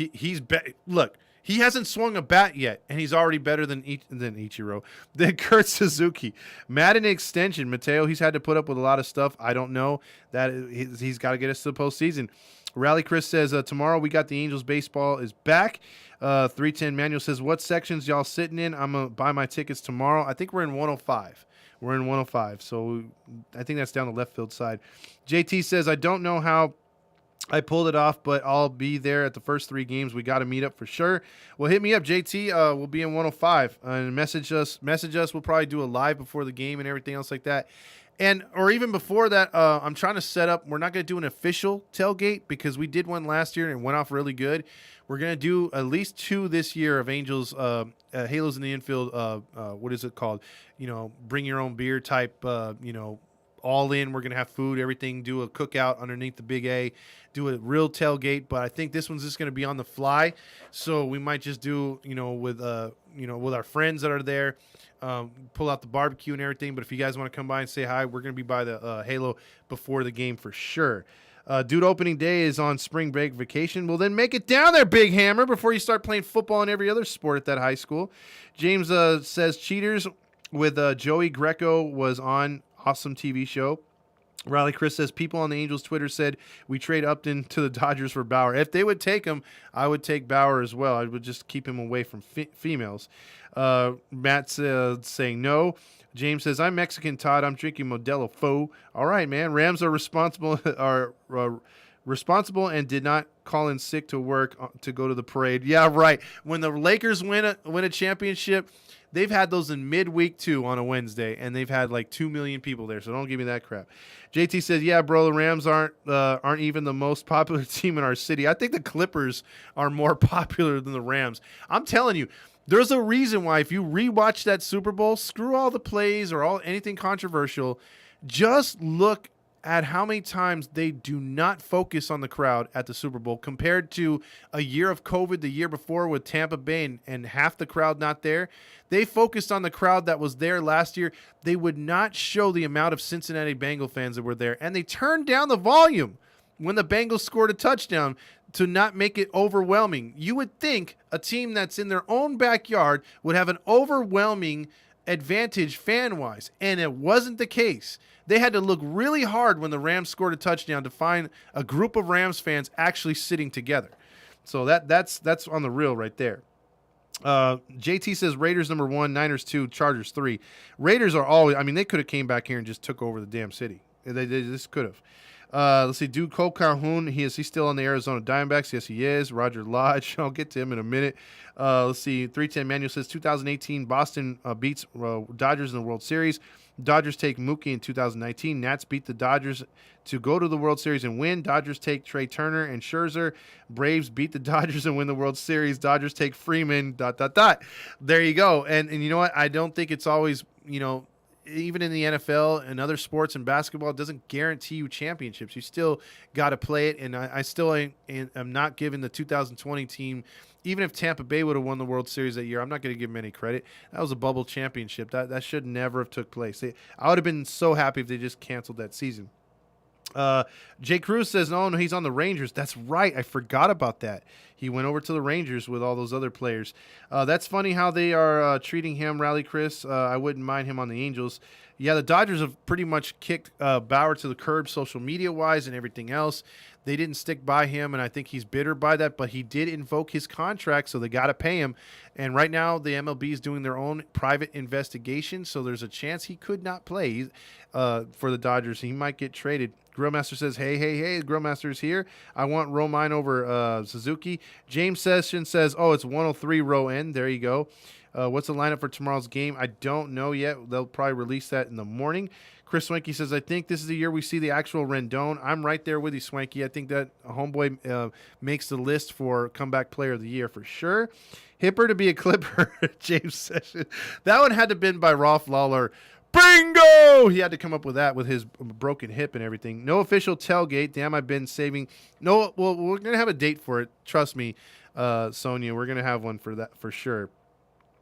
look, he hasn't swung a bat yet, and he's already better than Ichiro, than Kurt Suzuki. Madden extension, Mateo, he's had to put up with a lot of stuff. I don't know. That he's got to get us to the postseason. Rally Chris says, tomorrow we got the Angels baseball is back. 310 Manuel says, what sections y'all sitting in? I'm going to buy my tickets tomorrow. I think we're in 105. We're in 105, so I think that's down the left field side. JT says, I don't know how I pulled it off, but I'll be there at the first 3 games. We got to meet up for sure. Well, hit me up, JT. We'll be in 105. And message us. We'll probably do a live before the game and everything else like that. Or even before that, I'm trying to set up. We're not going to do an official tailgate because we did one last year and it went off really good. We're going to do at least 2 this year of Angels, Halos in the infield. What is it called? Bring your own beer type, all in. We're going to have food, everything, do a cookout underneath the Big A, do a real tailgate. But I think this one's just going to be on the fly. So we might just do, with our friends that are there, pull out the barbecue and everything. But if you guys want to come by and say hi, we're going to be by the Halo before the game for sure. Dude, opening day is on spring break vacation. Well, then make it down there, Big Hammer, before you start playing football and every other sport at that high school. James says Cheaters with Joey Greco was on. Awesome TV show. Riley Chris says people on the Angels Twitter said we trade Upton to the Dodgers for Bauer. If they would take him, I would take Bauer as well. I would just keep him away from females. Matt's saying no. James says, I'm Mexican, Todd. I'm drinking Modelo Faux. All right, man. Rams are responsible and did not call in sick to work to go to the parade. Yeah, right. When the Lakers win a championship, they've had those in midweek too on a Wednesday, and they've had like 2 million people there. So don't give me that crap. JT says, yeah, bro, the Rams aren't even the most popular team in our city. I think the Clippers are more popular than the Rams. I'm telling you. There's a reason why if you rewatch that Super Bowl, screw all the plays or anything controversial, just look at how many times they do not focus on the crowd at the Super Bowl compared to a year of COVID the year before with Tampa Bay and half the crowd not there. They focused on the crowd that was there last year. They would not show the amount of Cincinnati Bengal fans that were there, and they turned down the volume when the Bengals scored a touchdown to not make it overwhelming. You would think a team that's in their own backyard would have an overwhelming advantage fan-wise, and it wasn't the case. They had to look really hard when the Rams scored a touchdown to find a group of Rams fans actually sitting together. So that's on the real right there. JT says Raiders number 1, Niners 2, Chargers 3. Raiders are always, they could have came back here and just took over the damn city. They just could have. Let's see, dude, Cole Calhoun, is he still on the Arizona Diamondbacks? Yes, he is. Roger Lodge, I'll get to him in a minute. Let's see, 310 Manual says 2018 Boston beats Dodgers in the World Series. Dodgers take Mookie in 2019. Nats beat the Dodgers to go to the World Series and win. Dodgers take Trey Turner and Scherzer. Braves beat the Dodgers and win the World Series. Dodgers take Freeman, ... There you go. And you know what? I don't think it's always, even in the NFL and other sports and basketball, it doesn't guarantee you championships. You still got to play it, and I still am not giving the 2020 team, even if Tampa Bay would have won the World Series that year, I'm not going to give them any credit. That was a bubble championship. That should never have took place. I would have been so happy if they just canceled that season. Jay Cruz says, no, he's on the Rangers. That's right. I forgot about that. He went over to the Rangers with all those other players. That's funny how they are treating him, Rally Chris. I wouldn't mind him on the Angels. Yeah, the Dodgers have pretty much kicked Bauer to the curb social media-wise and everything else. They didn't stick by him, and I think he's bitter by that, but he did invoke his contract, so they got to pay him. And right now, the MLB is doing their own private investigation, so there's a chance he could not play for the Dodgers. He might get traded. Grillmaster says, hey, Grillmaster's here. I want row mine over Suzuki. James Sessions says, it's 103 row N. There you go. What's the lineup for tomorrow's game? I don't know yet. They'll probably release that in the morning. Chris Swanky says, I think this is the year we see the actual Rendon. I'm right there with you, Swanky. I think that homeboy makes the list for comeback player of the year for sure. Hipper to be a Clipper, James Sessions. That one had to have been by Rolf Lawler. Bingo! He had to come up with that with his broken hip and everything. No official tailgate. Damn, I've been saving. No, well, we're going to have a date for it. Trust me, Sonia. We're going to have one for that for sure.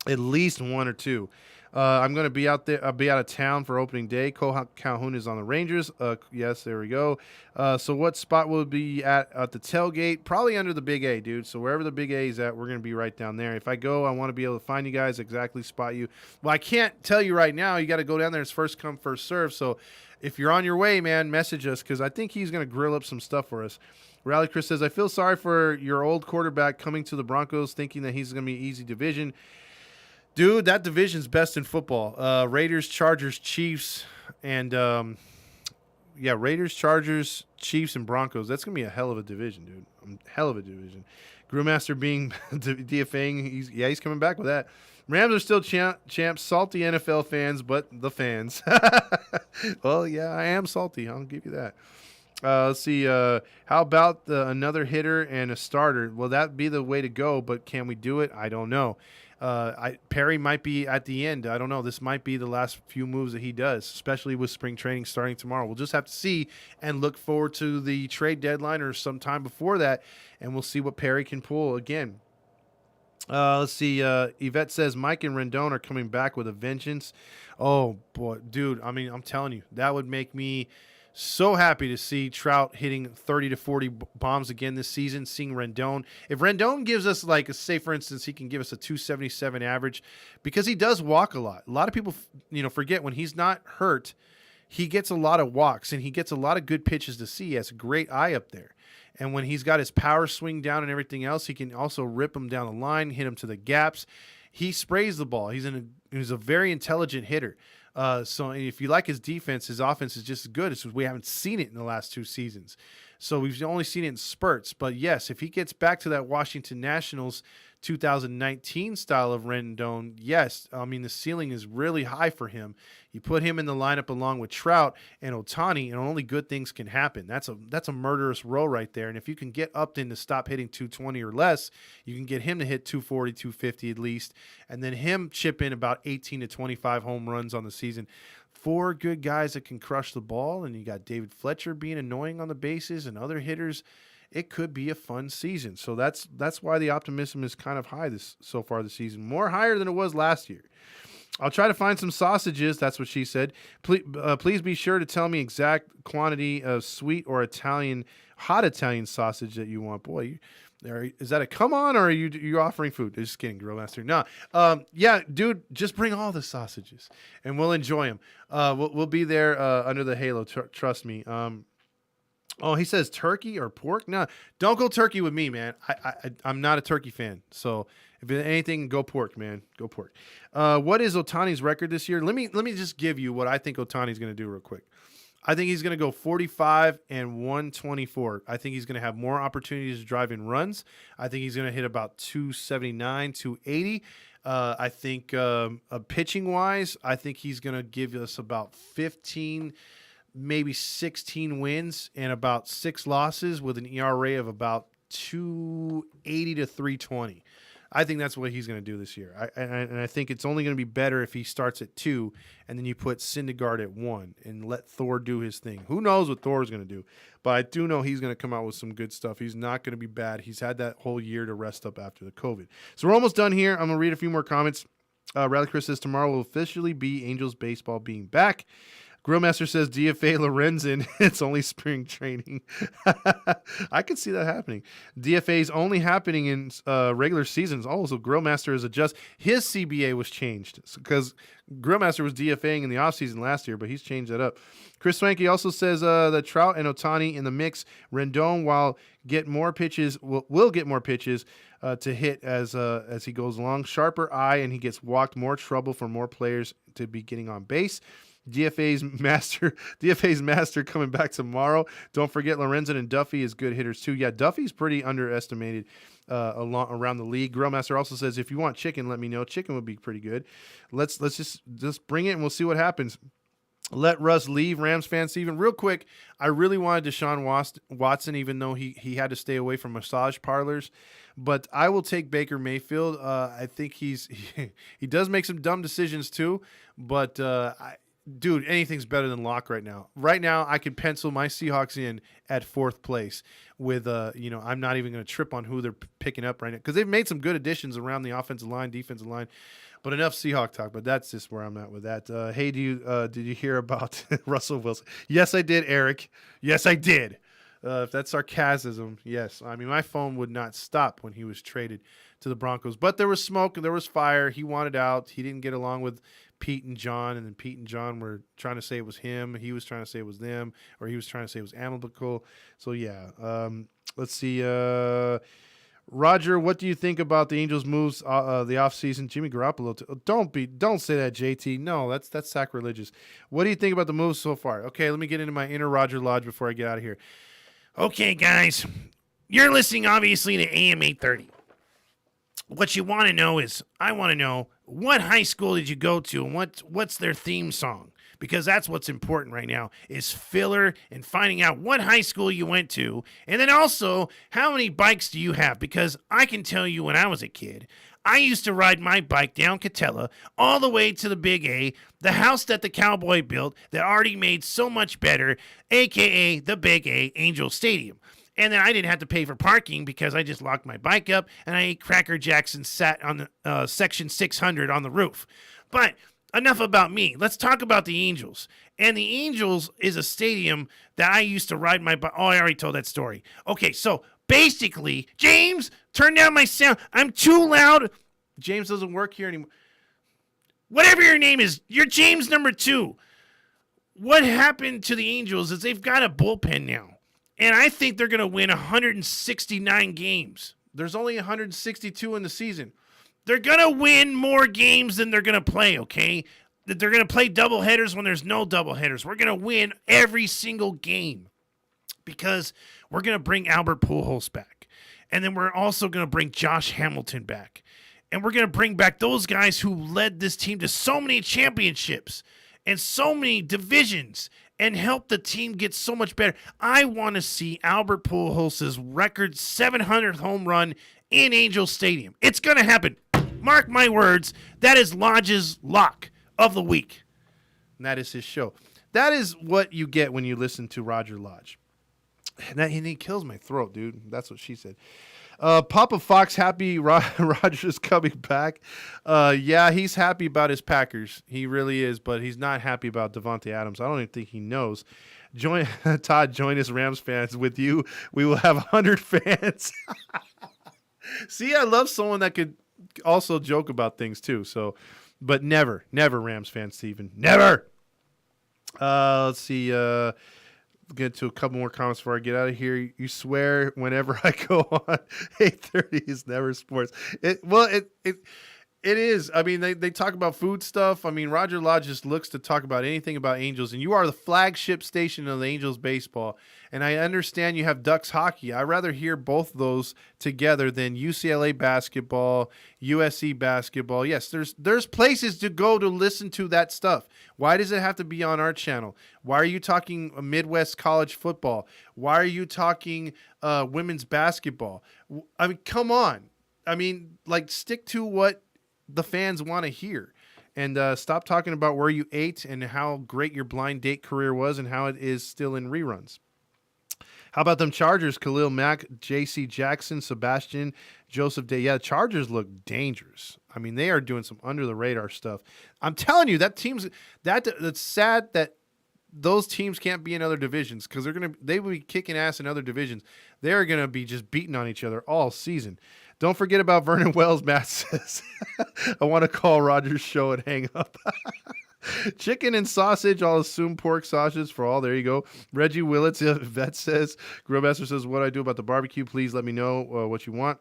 At least one or two. I'm going to be out there. I'll be out of town for opening day. Cole Calhoun is on the Rangers. Yes, there we go. So what spot will it be at the tailgate? Probably under the Big A, dude. So wherever the Big A is at, we're going to be right down there. If I go, I want to be able to find you guys, exactly spot you. Well, I can't tell you right now. You got to go down there. It's first come, first serve. So if you're on your way, man, message us because I think he's going to grill up some stuff for us. Rally Chris says, I feel sorry for your old quarterback coming to the Broncos thinking that he's going to be an easy division. Dude, that division's best in football. Raiders, Chargers, Chiefs, and Raiders, Chargers, Chiefs, and Broncos. That's going to be a hell of a division, dude. Hell of a division. Grillmaster being DFAing, he's coming back with that. Rams are still champs, salty NFL fans, but the fans. Well, yeah, I am salty. I'll give you that. Let's see. How about another hitter and a starter? Well, that'd be the way to go, but can we do it? I don't know. Perry might be at the end. I don't know. This might be the last few moves that he does, especially with spring training starting tomorrow. We'll just have to see and look forward to the trade deadline or sometime before that, and we'll see what Perry can pull again. Let's see. Yvette says Mike and Rendon are coming back with a vengeance. Oh, boy. Dude, I mean, I'm telling you, that would make me so happy to see Trout hitting 30 to 40 bombs again this season, seeing Rendon. If Rendon gives us, like, say, for instance, he can give us a 277 average because he does walk a lot. A lot of people, forget when he's not hurt, he gets a lot of walks and he gets a lot of good pitches to see. He has a great eye up there. And when he's got his power swing down and everything else, he can also rip them down the line, hit them to the gaps. He sprays the ball. He's a very intelligent hitter. So if you like his defense, his offense is just as good. It's just we haven't seen it in the last 2 seasons. So we've only seen it in spurts. But, yes, if he gets back to that Washington Nationals 2019 style of Rendon, yes, I mean, the ceiling is really high for him. You put him in the lineup along with Trout and Ohtani, and only good things can happen. That's a murderous row right there. And if you can get Upton to stop hitting 220 or less, you can get him to hit 240, 250 at least, and then him chip in about 18 to 25 home runs on the season. 4 good guys that can crush the ball, and you got David Fletcher being annoying on the bases and other hitters. It could be a fun season. So that's why the optimism is kind of high so far this season, more higher than it was last year. I'll try to find some sausages. That's what she said. Please be sure to tell me exact quantity of sweet or hot Italian sausage that you want. Boy, is that a come on, or are you offering food? Just kidding, Grill Master. No, yeah, dude, just bring all the sausages and we'll enjoy them. We'll be there under the halo. Trust me. Oh, he says turkey or pork. No, don't go turkey with me, man. I'm not a turkey fan. So if anything, go pork, man. Go pork. What is Ohtani's record this year? Let me just give you what I think Ohtani's going to do real quick. I think he's going to go 45 and 124. I think he's going to have more opportunities to drive in runs. I think he's going to hit about 279, 280. I think pitching wise, I think he's going to give us about 15, maybe 16 wins and about 6 losses with an ERA of about 280 to 320. I think that's what he's going to do this year. I think it's only going to be better if he starts at 2 and then you put Syndergaard at 1 and let Thor do his thing. Who knows what Thor's going to do? But I do know he's going to come out with some good stuff. He's not going to be bad. He's had that whole year to rest up after the COVID. So we're almost done here. I'm going to read a few more comments. Rally Chris says tomorrow will officially be Angels baseball being back. Grillmaster says DFA Lorenzen. It's only spring training. I could see that happening. DFA is only happening in regular seasons. Also, Grillmaster is his CBA was changed because Grillmaster was DFAing in the offseason last year, but he's changed that up. Chris Swanky also says that Trout and Ohtani in the mix. Rendon will get more pitches to hit as he goes along. Sharper eye, and he gets walked. More trouble for more players to be getting on base. DFA's master coming back tomorrow. Don't forget Lorenzen and Duffy is good hitters too. Yeah, Duffy's pretty underestimated around the league. Grillmaster also says if you want chicken, let me know. Chicken would be pretty good. Let's just bring it and we'll see what happens. Let Russ leave, Rams fan Steven. Real quick, I really wanted Deshaun Watson, even though he had to stay away from massage parlors. But I will take Baker Mayfield. I think he does make some dumb decisions too. But dude, anything's better than Locke right now. Right now, I could pencil my Seahawks in at 4th place with, I'm not even going to trip on who they're picking up right now because they've made some good additions around the offensive line, defensive line. But enough Seahawk talk, but that's just where I'm at with that. Hey, did you hear about Russell Wilson? Yes, I did, Eric. Yes, I did. If that's sarcasm, yes. I mean, my phone would not stop when he was traded to the Broncos. But there was smoke and there was fire. He wanted out. He didn't get along with Pete and John, and then Pete and John were trying to say it was him. He was trying to say it was them, or he was trying to say it was amicable. So, yeah. Let's see. Roger, what do you think about the Angels' moves the offseason? Jimmy Garoppolo. Don't say that, JT. No, that's sacrilegious. What do you think about the moves so far? Okay, let me get into my inner Roger Lodge before I get out of here. Okay, guys, you're listening obviously to AM 830. What you want to know is, I want to know, what high school did you go to and what's their theme song? Because that's what's important right now is filler and finding out what high school you went to. And then also, how many bikes do you have? Because I can tell you when I was a kid, I used to ride my bike down Catella all the way to the Big A, the house that the cowboy built that already made so much better, a.k.a. the Big A Angel Stadium. And then I didn't have to pay for parking because I just locked my bike up and I ate Cracker Jacks and sat on the section 600 on the roof. But enough about me. Let's talk about the Angels. And the Angels is a stadium that I used to ride my bike. Oh, I already told that story. Okay, so basically, James, turn down my sound. I'm too loud. James doesn't work here anymore. Whatever your name is, you're James number 2. What happened to the Angels is they've got a bullpen now. And I think they're going to win 169 games. There's only 162 in the season. They're going to win more games than they're going to play, okay? They're going to play doubleheaders when there's no doubleheaders. We're going to win every single game because we're going to bring Albert Pujols back. And then we're also going to bring Josh Hamilton back. And we're going to bring back those guys who led this team to so many championships and so many divisions and help the team get so much better. I want to see Albert Pujols' record 700th home run in Angel Stadium. It's going to happen. Mark my words. That is Lodge's lock of the week. And that is his show. That is what you get when you listen to Roger Lodge. And he kills my throat, dude. That's what she said. Papa Fox happy Roger's coming back. Yeah, he's happy about his Packers. He really is, but he's not happy about Devontae Adams. I don't even think he knows. Todd, join us Rams fans. With you, we will have 100 fans. See, I love someone that could also joke about things too. So, but never Rams fans, Steven. Never. Let's see. Get to a couple more comments before I get out of here. You swear whenever I go on 8:30 is never sports. It is. I mean, they talk about food stuff. I mean, Roger Lodge just looks to talk about anything about Angels, and you are the flagship station of the Angels baseball. And I understand you have Ducks hockey. I'd rather hear both of those together than UCLA basketball, USC basketball. Yes, there's places to go to listen to that stuff. Why does it have to be on our channel? Why are you talking Midwest college football? Why are you talking women's basketball? I mean, come on. I mean, like, stick to what the fans want to hear. And stop talking about where you ate and how great your blind date career was and how it is still in reruns. How about them Chargers? Khalil Mack, J.C. Jackson, Sebastian, Joseph Day. Yeah, Chargers look dangerous. I mean, they are doing some under-the-radar stuff. I'm telling you, that's sad that those teams can't be in other divisions because they will be kicking ass in other divisions. They're going to be just beating on each other all season. Don't forget about Vernon Wells, Matt says. I want to call Roger's show and hang up. Chicken and sausage, I'll assume pork sausage for all. There you go. Reggie Willits, Vet says. Grillmaster says, what do I do about the barbecue? Please let me know what you want.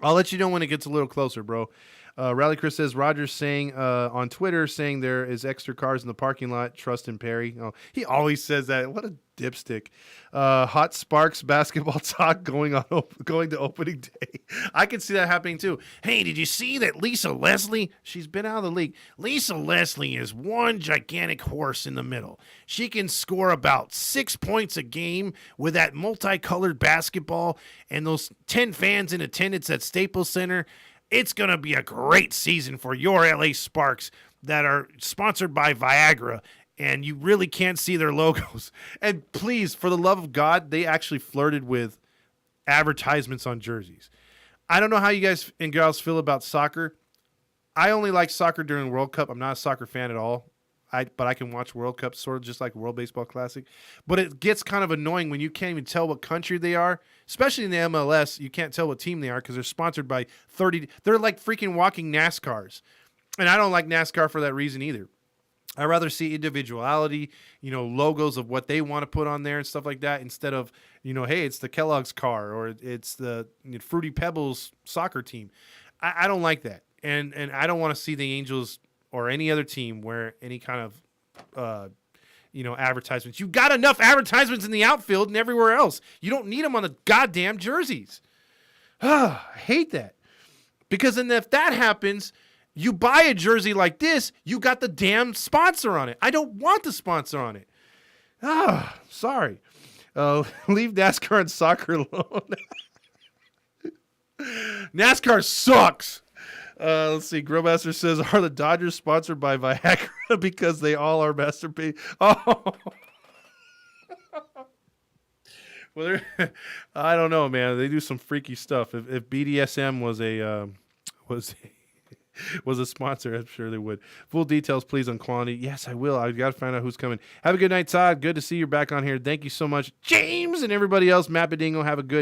I'll let you know when it gets a little closer, bro. Rally Chris says, Roger's saying on Twitter, saying there is extra cars in the parking lot. Trust in Perry. Oh, he always says that. What a dipstick. Hot Sparks basketball talk going to opening day. I can see that happening too. Hey, did you see that Lisa Leslie? She's been out of the league. Lisa Leslie is one gigantic horse in the middle. She can score about 6 points a game with that multicolored basketball and those 10 fans in attendance at Staples Center. It's going to be a great season for your LA Sparks that are sponsored by Viagra, and you really can't see their logos. And please, for the love of God, they actually flirted with advertisements on jerseys. I don't know how you guys and girls feel about soccer. I only like soccer during World Cup. I'm not a soccer fan at all. But I can watch World Cup sort of just like World Baseball Classic. But it gets kind of annoying when you can't even tell what country they are. Especially in the MLS, you can't tell what team they are because they're sponsored by 30. They're like freaking walking NASCARs. And I don't like NASCAR for that reason either. I'd rather see individuality, logos of what they want to put on there and stuff like that instead of, hey, it's the Kellogg's car or it's the Fruity Pebbles soccer team. I don't like that. And I don't want to see the Angels or any other team wear any kind of, advertisements. You've got enough advertisements in the outfield and everywhere else. You don't need them on the goddamn jerseys. I hate that. Because then if that happens, you buy a jersey like this, you got the damn sponsor on it. I don't want the sponsor on it. Sorry. Leave NASCAR and soccer alone. NASCAR sucks. Let's see. Grillmaster says, are the Dodgers sponsored by Viagra because they all are masturbate? Oh. Well, I don't know, man. They do some freaky stuff. If BDSM was a sponsor, I'm sure they would. Full details, please, on quality. Yes, I will. I've got to find out who's coming. Have a good night, Todd. Good to see you back on here. Thank you so much, James, and everybody else. Mapadingo, have a good